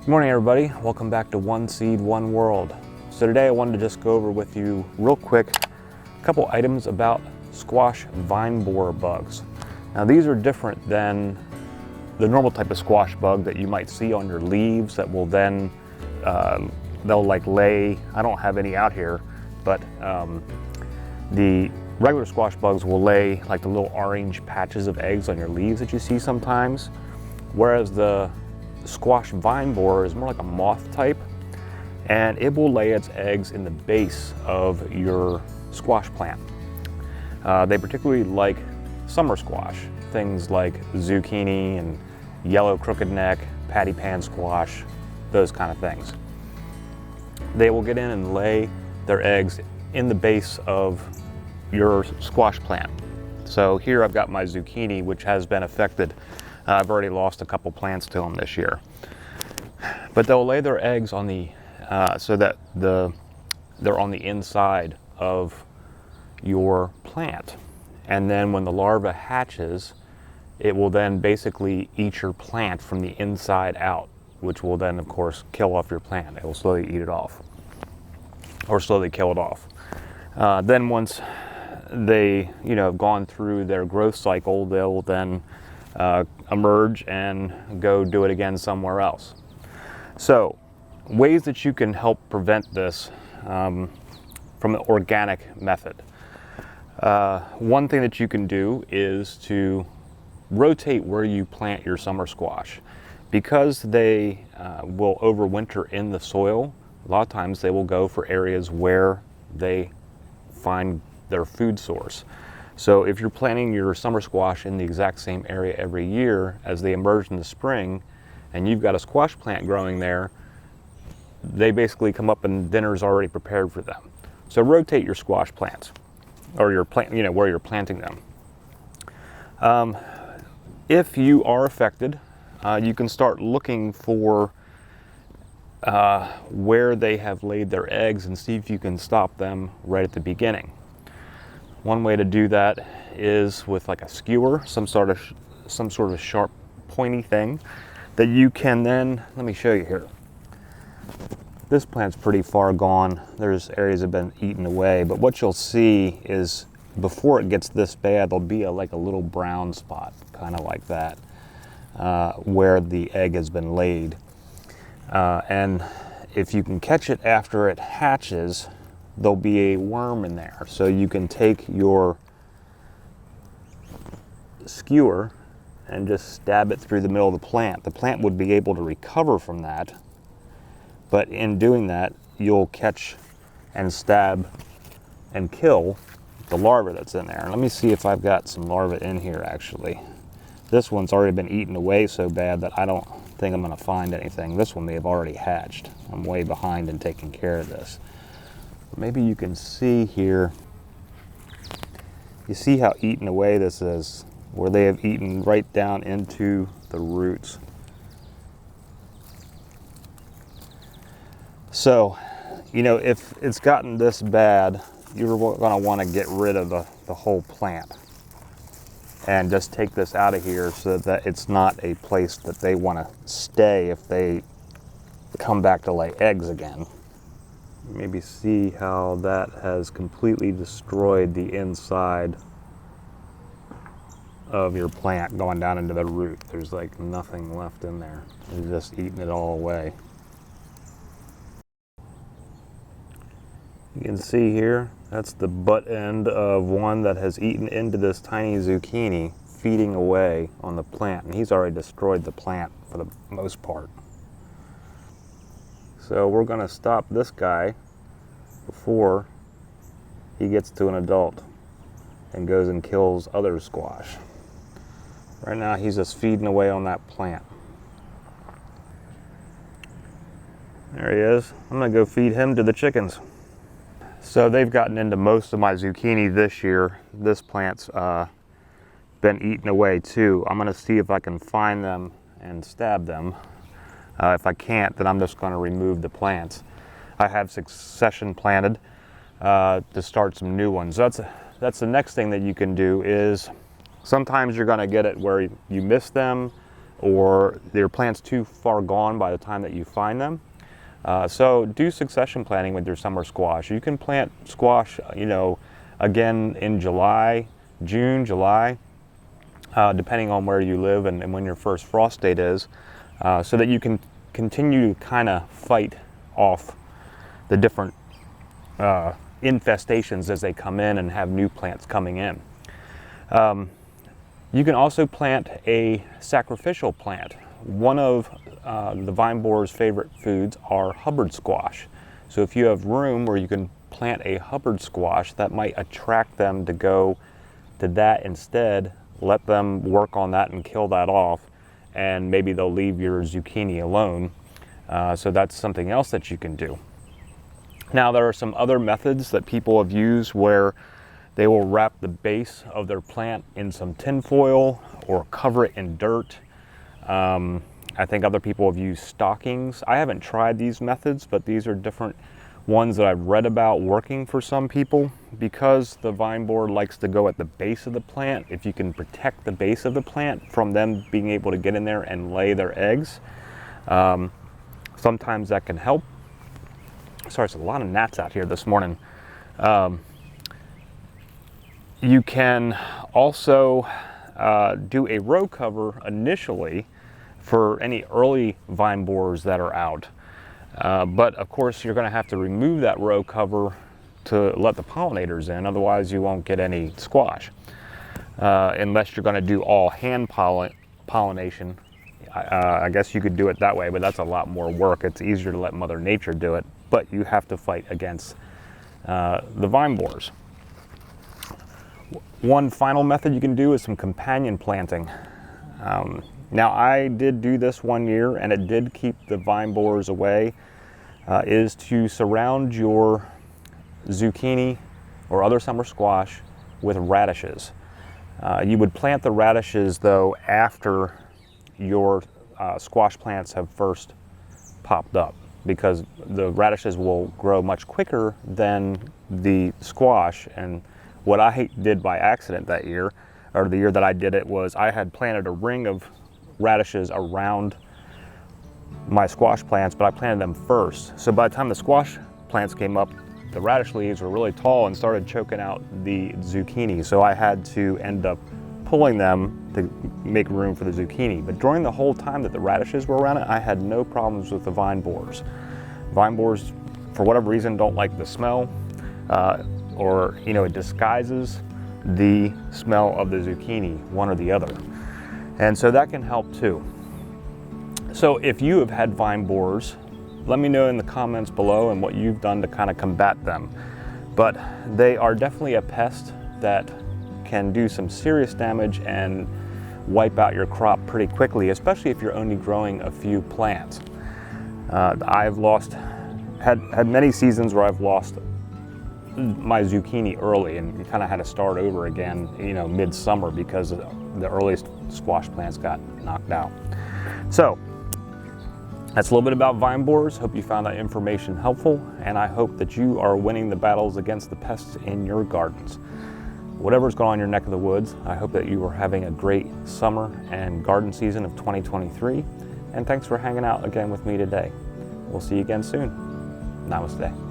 Good morning, everybody. Welcome back to One Seed, One World. So today I wanted to just go over with you real quick a couple items about squash vine borer bugs. Now these are different than the normal type of squash bug that you might see on your leaves that will then, they'll like lay, I don't have any out here, but the regular squash bugs will lay like the little orange patches of eggs on your leaves that you see sometimes, whereas the squash vine borer is more like a moth type, and it will lay its eggs in the base of your squash plant. They particularly like summer squash, things like zucchini and yellow crooked neck, patty pan squash, those kind of things. They will get in and lay their eggs in the base of your squash plant. So here I've got my zucchini, which has been affected. I've already lost a couple plants to them this year. But they'll lay their eggs on the, so that they're on the inside of your plant. And then when the larva hatches, it will then basically eat your plant from the inside out, which will then of course kill off your plant. It will slowly eat it off, or slowly kill it off. Then once they, have gone through their growth cycle, they'll then emerge and go do it again somewhere else. So ways that you can help prevent this from the organic method. One thing that you can do is to rotate where you plant your summer squash. Because they will overwinter in the soil, a lot of times they will go for areas where they find their food source. So if you're planting your summer squash in the exact same area every year, as they emerge in the spring, and you've got a squash plant growing there, they basically come up and dinner's already prepared for them. So rotate your squash plants, or your plant, where you're planting them. If you are affected, you can start looking for where they have laid their eggs and see if you can stop them right at the beginning. One way to do that is with like a skewer, some sort of sharp, pointy thing that you can then, let me show you here. This plant's pretty far gone. There's areas that have been eaten away, but what you'll see is before it gets this bad, there'll be like a little brown spot, kind of like that, where the egg has been laid. And if you can catch it after it hatches, there'll be a worm in there. So you can take your skewer and just stab it through the middle of the plant. The plant would be able to recover from that, but in doing that, you'll catch and stab and kill the larva that's in there. And let me see if I've got some larvae in here actually. This one's already been eaten away so bad that I don't think I'm gonna find anything. This one may have already hatched. I'm way behind in taking care of this. Maybe you can see here, you see how eaten away this is, where they have eaten right down into the roots. So, if it's gotten this bad, you're gonna wanna get rid of the whole plant and just take this out of here so that it's not a place that they wanna stay if they come back to lay eggs again. Maybe see how that has completely destroyed the inside of your plant going down into the root. There's like nothing left in there. They've just eaten it all away. You can see here, that's the butt end of one that has eaten into this tiny zucchini, feeding away on the plant. And he's already destroyed the plant for the most part. So we're gonna stop this guy before he gets to an adult and goes and kills other squash. Right now he's just feeding away on that plant. There he is. I'm gonna go feed him to the chickens. So they've gotten into most of my zucchini this year. This plant's been eaten away too. I'm gonna see if I can find them and stab them. If I can't, then I'm just going to remove the plants. I have succession planted to start some new ones. That's the next thing that you can do is sometimes you're going to get it where you miss them, or your plant's too far gone by the time that you find them. So do succession planting with your summer squash. You can plant squash, again in July, June, July, depending on where you live and when your first frost date is, so that you can continue to kind of fight off the different infestations as they come in and have new plants coming in. You can also plant a sacrificial plant. One of the vine borer's favorite foods are Hubbard squash. So if you have room where you can plant a Hubbard squash, that might attract them to go to that instead. Let them work on that and kill that off, and maybe they'll leave your zucchini alone. So that's something else that you can do. Now, there are some other methods that people have used where they will wrap the base of their plant in some tin foil or cover it in dirt. I think other people have used stockings. I haven't tried these methods, but these are different ones that I've read about working for some people. Because the vine borer likes to go at the base of the plant, if you can protect the base of the plant from them being able to get in there and lay their eggs, sometimes that can help. Sorry, there's a lot of gnats out here this morning. You can also do a row cover initially for any early vine borers that are out. But of course, you're going to have to remove that row cover to let the pollinators in, otherwise you won't get any squash. Unless you're going to do all hand pollination. I guess you could do it that way, but that's a lot more work. It's easier to let Mother Nature do it, but you have to fight against the vine borers. One final method you can do is some companion planting. Now, I did do this one year and it did keep the vine borers away, is to surround your zucchini or other summer squash with radishes. You would plant the radishes though after your squash plants have first popped up, because the radishes will grow much quicker than the squash. And what I did by accident that year, or the year that I did it, was I had planted a ring of radishes around my squash plants, but I planted them first. So by the time the squash plants came up, the radish leaves were really tall and started choking out the zucchini. So I had to end up pulling them to make room for the zucchini. But during the whole time that the radishes were around it, I had no problems with the vine borers. Vine borers, for whatever reason, don't like the smell, or it disguises the smell of the zucchini, one or the other. And so that can help too. So if you have had vine borers, let me know in the comments below and what you've done to kind of combat them. But they are definitely a pest that can do some serious damage and wipe out your crop pretty quickly, especially if you're only growing a few plants. I've had many seasons where I've lost my zucchini early and kind of had to start over again, mid-summer, because the earliest squash plants got knocked out. So that's a little bit about vine borers. Hope you found that information helpful, and I hope that you are winning the battles against the pests in your gardens. Whatever's going on in your neck of the woods, I hope that you are having a great summer and garden season of 2023. And thanks for hanging out again with me today. We'll see you again soon. Namaste.